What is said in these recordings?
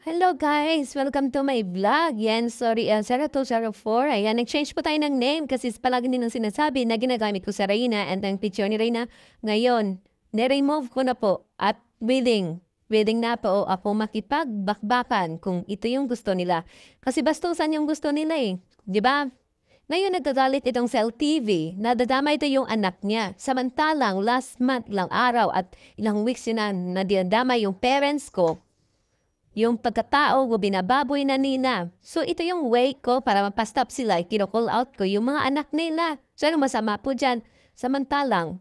Hello guys! Welcome to my vlog. Yan, sorry, 0204. Ayan, nag-change po tayo ng name kasi palagi nilang sinasabi na ginagamit ko sa Reyna and ang picture ni Reyna. Ngayon, niremove ko na po at willing. Willing na po ako makipagbakbakan kung ito yung gusto nila. Kasi bastusan yung gusto nila eh. Di ba? Ngayon nagagalit itong Cell TV na dadama ito yung anak niya. Samantalang last month lang araw at ilang weeks yun na dinadama yung parents ko. Yung pagkatao ko, binababoy na nila. So, ito yung way ko para mapastop sila. Kino-call out ko yung mga anak nila. So, ano masama po dyan? Samantalang,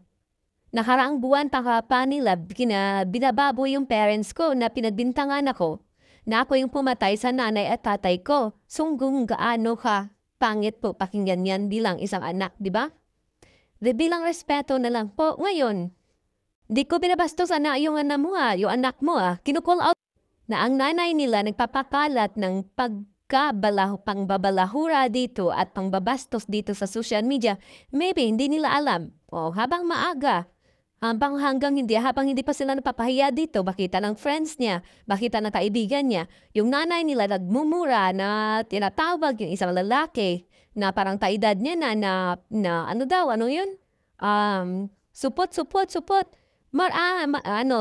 nakaraang buwan pa nila, binababoy yung parents ko na pinagbintangan ako. Na ako yung pumatay sa nanay at tatay ko. Sunggung gaano ka? Pangit po pakinggan yan bilang isang anak, di ba? De bilang respeto na lang po. Ngayon, di ko binabastos yung anak mo yung anak mo kino-call out na ang nanay nila nagpapakalat ng pangbabalahura dito at pangbabastos dito sa social media, maybe hindi nila alam. O habang maaga, habang hindi pa sila napapahiya dito, bakita ng friends niya, bakita ng kaibigan niya, yung nanay nila nagmumura na tinatawag yung isang lalaki na parang kaedad niya na ano daw, ano yun? Supot.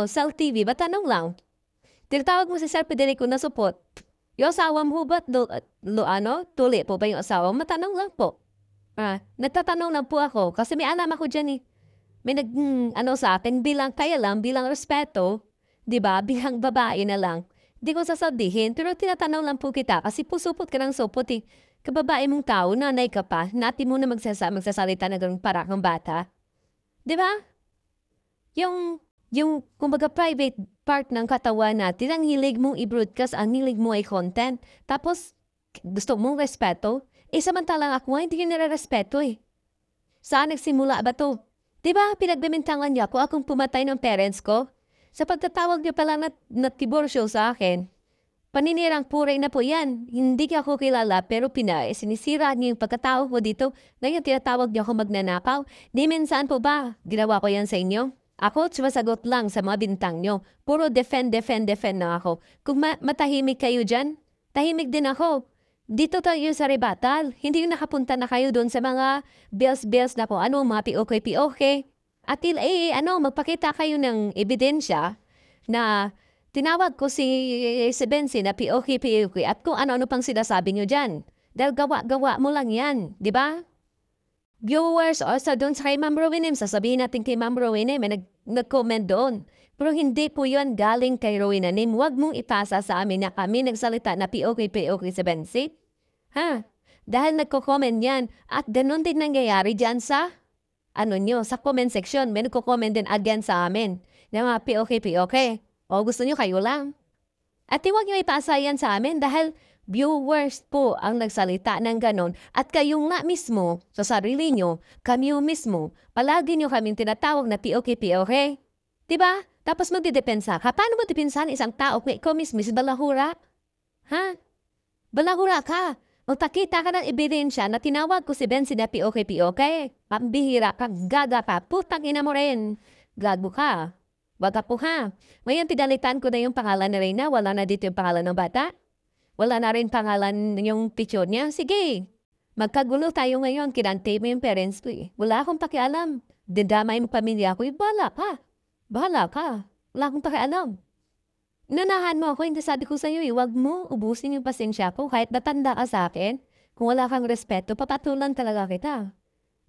Cell TV, ba tanong lang? Tinatawag mo si Sir Federico na support. Yung asawa mo ba't tuli po ba yung asawa mo? Matanong lang po. Nagtatanong lang po ako kasi may alam ako dyan eh. May sa akin bilang respeto, di ba? Bilang babae na lang. Di ko sasabihin, pero tinatanong lang po kita kasi pusupot ka ng supot eh. Kababae mong tao, nanay ka pa, natin mo na magsasalita na ganun para kang bata. Di ba? Yung kumbaga private part ng katawan natin, ang hilig mong i-broadcast, ang hilig mo ay content. Tapos, gusto mong respeto? Samantalang ako, hindi ko nire-respeto eh. Saan nagsimula ba to? Diba, pinagbimintangan niya ako akong pumatay ng parents ko? Sa pagtatawag niya pala na tiborsyo sa akin, paninirang puray na po yan. Hindi ka ako kilala pero sinisira niya yung pagkatao ko dito. Ngayon tinatawag niya ako magnanakaw. Di minsan po ba ginawa ko yan sa inyo? Ako, sumasagot lang sa mga bintang nyo. Puro defend na ako. Kung matahimik kayo dyan, tahimik din ako. Dito tayo sa rebatal. Hindi yung nakapunta na kayo doon sa mga bills na po. Ano, mga POK. At magpakita kayo ng ebidensya na tinawag ko si Bensi na POK. At kung ano-ano pang sinasabi nyo dyan. Dahil gawa mo lang yan. Di ba? Viewers o sa doon sa kay Ma'am Rowinim, sasabihin natin kay Ma'am Rowinim, may nag-comment doon. Pero hindi po yun galing kay Rowinim. Huwag mong ipasa sa amin na kami nagsalita na POK sa Bensi. Dahil nagko-comment yan. At ganun din nangyayari dyan sa, sa comment section. May nagko-comment din again sa amin. Na mga POK. O gusto nyo kayo lang. At huwag nyo ipasa yan sa amin dahil viewers po ang nagsalita ng ganon at kayo nga mismo sa sarili nyo, kami mismo, palagi nyo kaming tinatawag na POK. Diba? Tapos magdidepensa ka. Paano mo depensahan isang tao kung ikaw mismo si balahura? Balahura ka. Magpakita ka ng ebidensya na tinawag ko si Bensi na POK. Pambihira ka, gaga ka, putang ina mo rin. Gago ka. Wag ka po ha. Ngayon tinalitan ko na yung pangalan ni Reyna, wala na dito yung pangalan ng bata. Wala na rin pangalan yung picture niya. Sige, magkagulo tayo ngayon. Kinante mo yung parents ko eh. Wala akong pakialam. Didamay mo pamilya ko. Bahala ka. Wala akong pakialam. Nanahan mo ako. Hindi sabi ko sa'yo eh. Huwag mo ubusin yung pasensya ko. Kahit natanda ka sa akin. Kung wala kang respeto, papatulan talaga kita.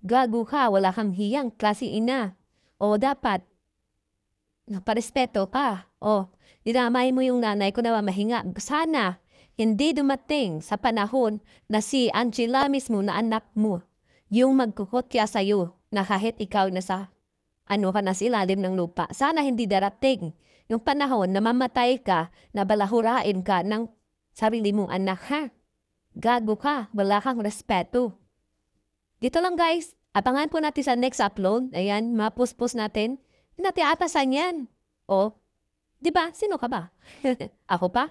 Gago ka. Wala kang hiyang. Klase ina. O dapat, parespeto ka. O, dinamay mo yung nanay ko na mahinga. Sana, hindi dumating sa panahon na si Angela mismo na anak mo yung magkukot kaya sa'yo na kahit ikaw na sa ka na sa ilalim ng lupa. Sana hindi darating yung panahon na mamatay ka, na balahurain ka ng sarili mong anak ha. Gago ka, wala kang respeto. Dito lang guys, abangan po natin sa next upload. Ayan, mapuspos natin. Hindi natin atasan yan. O, di ba? Sino ka ba? Ako pa?